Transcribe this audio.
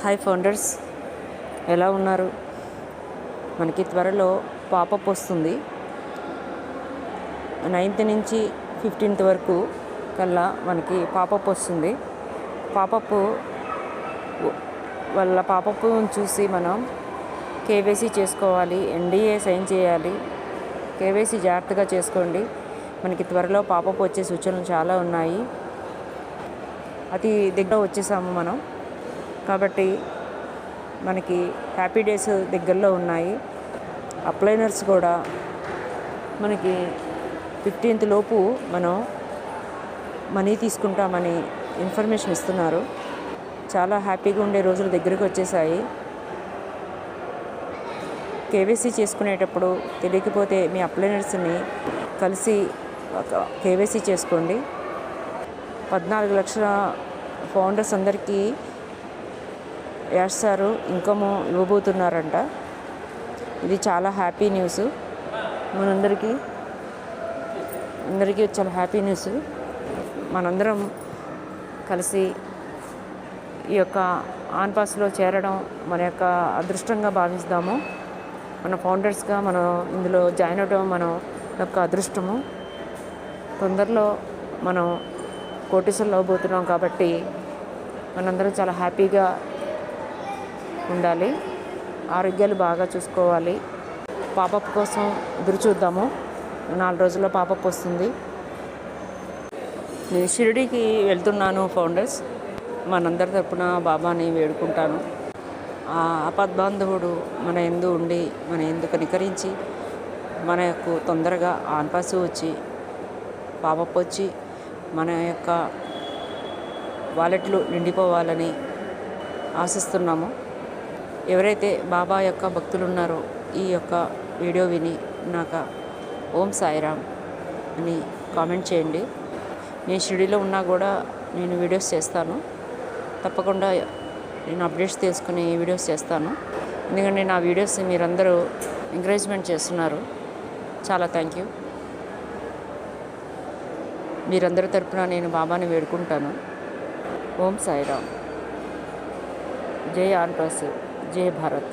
Hi founders, ఎలా ఉన్నారు? మనకి త్వరలో పాపప్ వస్తుంది. 9th నుంచి 15th వరకు కల్లా మనకి పాపప్ వస్తుంది. పాపప్ వాళ్ళ పాపప్ చూసి మనం కేవైసీ చేసుకోవాలి, ఎన్డీఏ సైన్ చేయాలి. కేవైసీ జాగ్రత్తగా చేసుకోండి. మనకి త్వరలో పాపప్ వచ్చే సూచనలు చాలా ఉన్నాయి. అతి దగ్గర వచ్చేసాము మనం, కాబట్టి మనకి హ్యాపీ డేస్ దగ్గరలో ఉన్నాయి. అప్లైనర్స్ కూడా మనకి 15th లోపు మనం మనీ తీసుకుంటామని ఇన్ఫర్మేషన్ ఇస్తున్నారు. చాలా హ్యాపీగా ఉండే రోజులు దగ్గరికి వచ్చేసాయి. కేవైసీ చేసుకునేటప్పుడు తెలియకపోతే మీ అప్లైనర్స్ని కలిసి కేవైసీ చేసుకోండి. 14 లక్షల ఫౌండర్స్ అందరికీ సారు ఇన్కమ్ ఇవ్వబోతున్నారంట. ఇది చాలా హ్యాపీ న్యూస్. మనందరికీ చాలా హ్యాపీ న్యూస్. మనందరం కలిసి ఈ యొక్క ఆన్పాస్లో చేరడం మన యొక్క అదృష్టంగా భావిస్తాము. మన ఫౌండర్స్గా మనం ఇందులో జాయిన్ అవ్వడం మన యొక్క అదృష్టము. తొందరలో మనం కోటీసులు అవ్వబోతున్నాం కాబట్టి మనందరం చాలా హ్యాపీగా ఉండాలి. ఆరోగ్యాలు బాగా చూసుకోవాలి. పాపప్ కోసం ఎదురు చూద్దాము. 4 రోజుల్లో పాపప్ వస్తుంది. నేను షిరిడీకి వెళ్తున్నాను ఫౌండర్స్. మనందరి తరపున బాబాని వేడుకుంటాను. ఆ ఆపద్బాంధవుడు మన యందు ఉండి మన యందు కనికరించి మనకు తొందరగా ఆన్పాస్ వచ్చి పాపప్ వచ్చి మన యొక్క వాలెట్లు నిండిపోవాలని ఆశిస్తున్నాము. ఎవరైతే బాబా యొక్క భక్తులు ఉన్నారో ఈ యొక్క వీడియో విని నాకు ఓం సాయిరామ్ అని కామెంట్ చేయండి. నేను షిరిడీలో ఉన్నా కూడా నేను వీడియోస్ చేస్తాను. తప్పకుండా నేను అప్డేట్స్ తీసుకుని వీడియోస్ చేస్తాను. ఎందుకంటే నా వీడియోస్ మీరందరూ ఎంకరేజ్మెంట్ చేస్తున్నారు. చాలా థ్యాంక్ యూ. మీరందరి తరపున నేను బాబాని వేడుకుంటాను. ఓం సాయిరామ్. జై ఆన్పాస్, జై భారత్.